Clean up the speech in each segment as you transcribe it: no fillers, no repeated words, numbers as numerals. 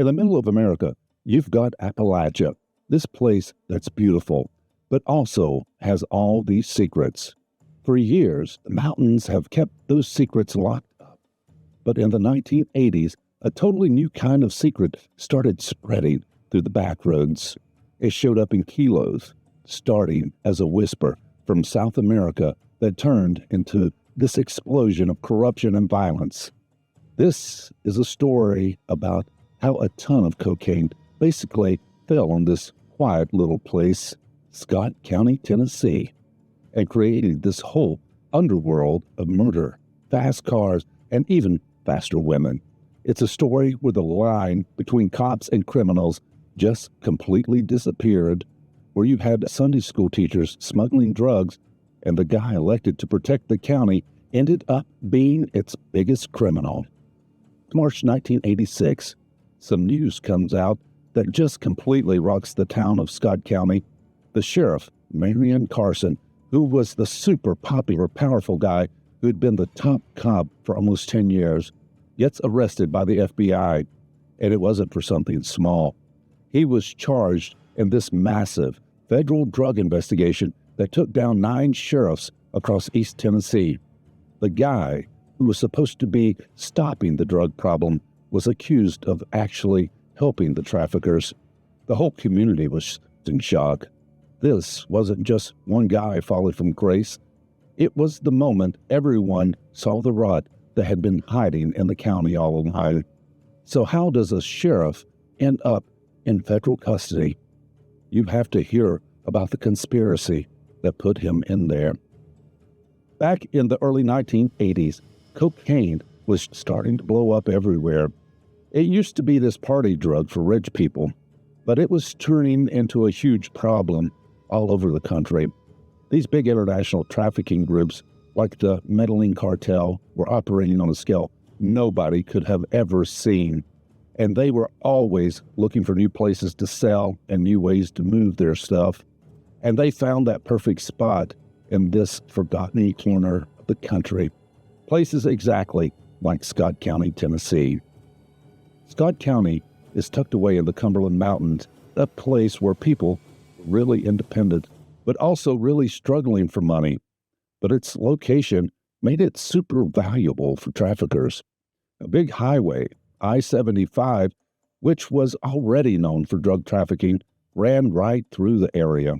In the middle of America, you've got Appalachia, this place that's beautiful, but also has all these secrets. For years, the mountains have kept those secrets locked up. But in the 1980s, a totally new kind of secret started spreading through the back roads. It showed up in kilos, starting as a whisper from South America that turned into this explosion of corruption and violence. This is a story about how a ton of cocaine basically fell on this quiet little place, Scott County, Tennessee, and created this whole underworld of murder, fast cars, and even faster women. It's a story where the line between cops and criminals just completely disappeared, where you had Sunday school teachers smuggling drugs, and the guy elected to protect the county ended up being its biggest criminal. March 1986, some news comes out that just completely rocks the town of Scott County. The sheriff, Marion Carson, who was the super popular, powerful guy who had been the top cop for almost 10 years, gets arrested by the FBI, and it wasn't for something small. He was charged in this massive federal drug investigation that took down 9 sheriffs across East Tennessee. The guy who was supposed to be stopping the drug problem was accused of actually helping the traffickers. The whole community was in shock. This wasn't just one guy falling from grace. It was the moment everyone saw the rot that had been hiding in the county all along. So how does a sheriff end up in federal custody? You have to hear about the conspiracy that put him in there. Back in the early 1980s, cocaine was starting to blow up everywhere. It used to be this party drug for rich people, but it was turning into a huge problem all over the country. These big international trafficking groups, like the Medellin cartel, were operating on a scale nobody could have ever seen. And they were always looking for new places to sell and new ways to move their stuff. And they found that perfect spot in this forgotten corner of the country. Places exactly like Scott County, Tennessee. Scott County is tucked away in the Cumberland Mountains, a place where people were really independent, but also really struggling for money. But its location made it super valuable for traffickers. A big highway, I-75, which was already known for drug trafficking, ran right through the area.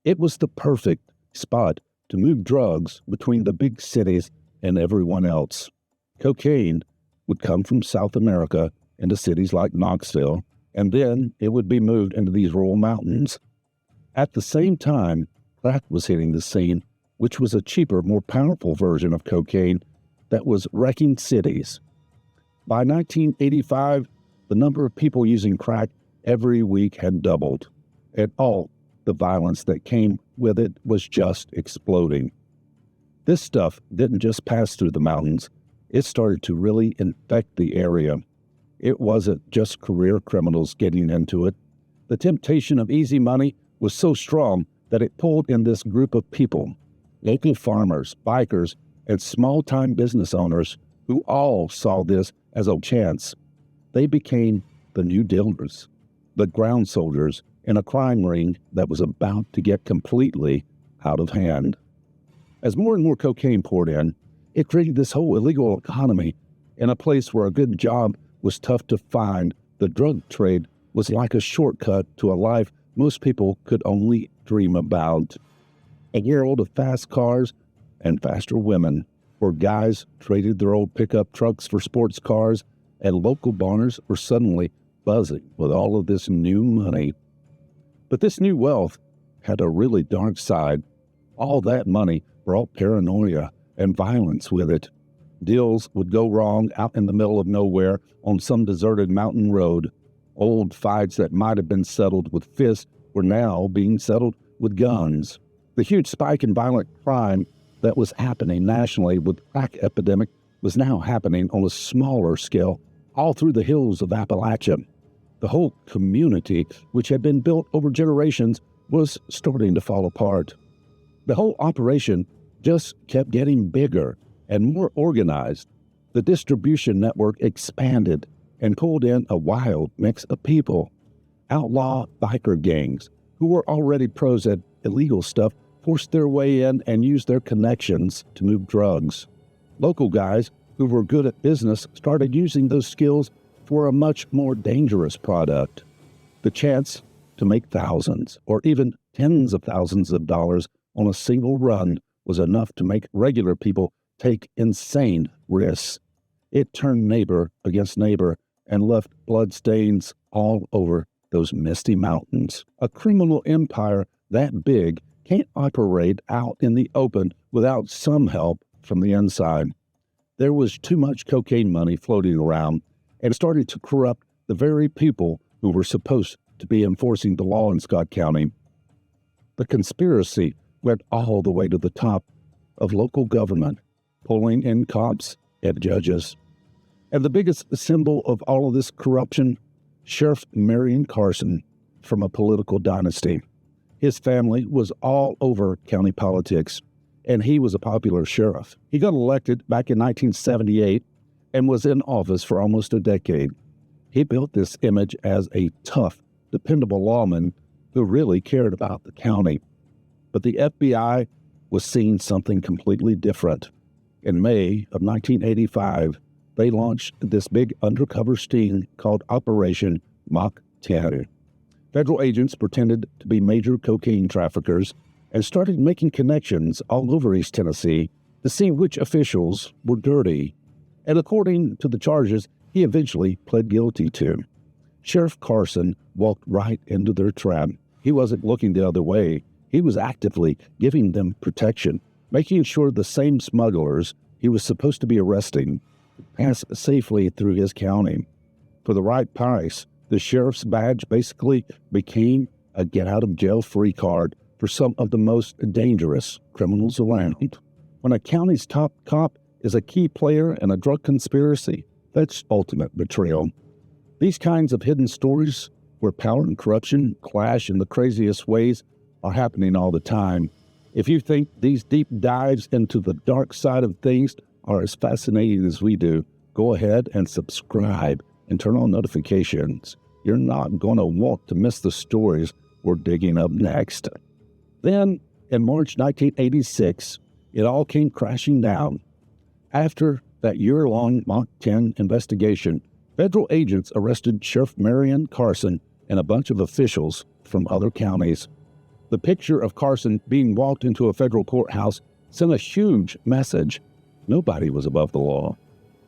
It was the perfect spot to move drugs between the big cities and everyone else. Cocaine would come from South America into cities like Knoxville, and then it would be moved into these rural mountains. At the same time, crack was hitting the scene, which was a cheaper, more powerful version of cocaine that was wrecking cities. By 1985, the number of people using crack every week had doubled, and all the violence that came with it was just exploding. This stuff didn't just pass through the mountains. It started to really infect the area. It wasn't just career criminals getting into it. The temptation of easy money was so strong that it pulled in this group of people, local farmers, bikers, and small-time business owners who all saw this as a chance. They became the new dealers, the ground soldiers in a crime ring that was about to get completely out of hand. As more and more cocaine poured in, it created this whole illegal economy. In a place where a good job was tough to find, the drug trade was like a shortcut to a life most people could only dream about. A world of fast cars and faster women, where guys traded their old pickup trucks for sports cars, and local barners were suddenly buzzing with all of this new money. But this new wealth had a really dark side. All that money brought paranoia and violence with it. Deals would go wrong out in the middle of nowhere on some deserted mountain road. Old fights that might have been settled with fists were now being settled with guns. The huge spike in violent crime that was happening nationally with the crack epidemic was now happening on a smaller scale all through the hills of Appalachia. The whole community, which had been built over generations, was starting to fall apart. The whole operation just kept getting bigger and more organized. The distribution network expanded, and pulled in a wild mix of people. Outlaw biker gangs who were already pros at illegal stuff forced their way in and used their connections to move drugs. Local guys who were good at business started using those skills for a much more dangerous product. The chance to make thousands or even tens of thousands of dollars on a single run was enough to make regular people take insane risks. It turned neighbor against neighbor and left bloodstains all over those misty mountains. A criminal empire that big can't operate out in the open without some help from the inside. There was too much cocaine money floating around, and it started to corrupt the very people who were supposed to be enforcing the law in Scott County. The conspiracy went all the way to the top of local government, pulling in cops and judges. And the biggest symbol of all of this corruption, Sheriff Marion Carson from a political dynasty. His family was all over county politics, and he was a popular sheriff. He got elected back in 1978 and was in office for almost a decade. He built this image as a tough, dependable lawman who really cared about the county. But the FBI was seeing something completely different. In May of 1985, they launched this big undercover sting called Operation Mach 10. Federal agents pretended to be major cocaine traffickers and started making connections all over East Tennessee to see which officials were dirty. And according to the charges, he eventually pled guilty to. Sheriff Carson walked right into their trap. He wasn't looking the other way. He was actively giving them protection, making sure the same smugglers he was supposed to be arresting pass safely through his county. For the right price, the sheriff's badge basically became a get-out-of-jail-free card for some of the most dangerous criminals around. When a county's top cop is a key player in a drug conspiracy, that's ultimate betrayal. These kinds of hidden stories where power and corruption clash in the craziest ways are happening all the time. If you think these deep dives into the dark side of things are as fascinating as we do, go ahead and subscribe and turn on notifications. You're not going to want to miss the stories we're digging up next. Then, in March 1986, it all came crashing down. After that year-long Mach 10 investigation, federal agents arrested Sheriff Marion Carson and a bunch of officials from other counties. The picture of Carson being walked into a federal courthouse sent a huge message. Nobody was above the law.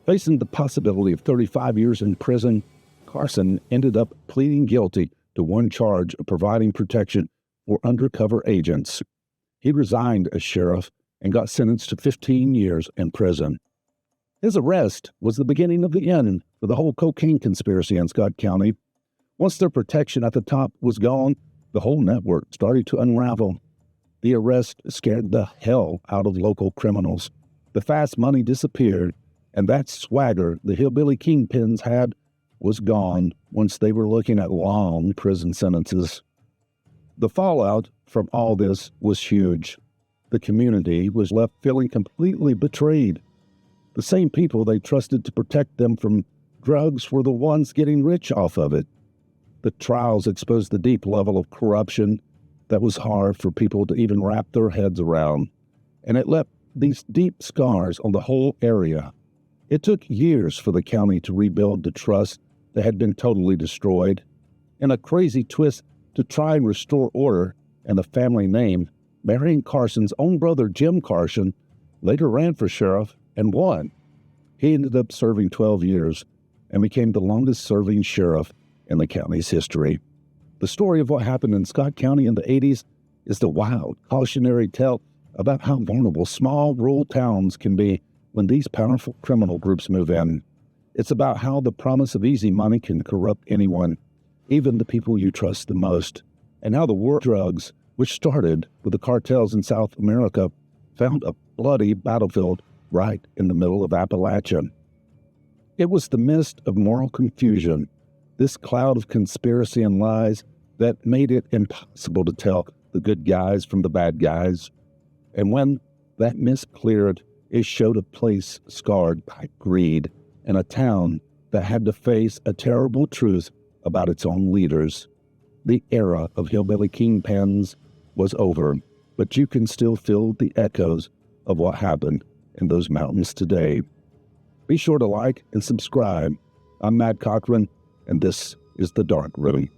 Facing the possibility of 35 years in prison, Carson ended up pleading guilty to one charge of providing protection for undercover agents. He resigned as sheriff and got sentenced to 15 years in prison. His arrest was the beginning of the end for the whole cocaine conspiracy in Scott County. Once their protection at the top was gone, the whole network started to unravel. The arrest scared the hell out of local criminals. The fast money disappeared, and that swagger the hillbilly kingpins had was gone once they were looking at long prison sentences. The fallout from all this was huge. The community was left feeling completely betrayed. The same people they trusted to protect them from drugs were the ones getting rich off of it. The trials exposed the deep level of corruption that was hard for people to even wrap their heads around, and it left these deep scars on the whole area. It took years for the county to rebuild the trust that had been totally destroyed. In a crazy twist to try and restore order and the family name, Marion Carson's own brother, Jim Carson, later ran for sheriff and won. He ended up serving 12 years and became the longest-serving sheriff in the county's history. The story of what happened in Scott County in the 80s is the wild, cautionary tale about how vulnerable small rural towns can be when these powerful criminal groups move in. It's about how the promise of easy money can corrupt anyone, even the people you trust the most, and how the war on drugs, which started with the cartels in South America, found a bloody battlefield right in the middle of Appalachia. It was the mist of moral confusion, this cloud of conspiracy and lies, that made it impossible to tell the good guys from the bad guys. And when that mist cleared, it showed a place scarred by greed and a town that had to face a terrible truth about its own leaders. The era of hillbilly kingpins was over, but you can still feel the echoes of what happened in those mountains today. Be sure to like and subscribe. I'm Matt Cochran, and this is The Dark Room.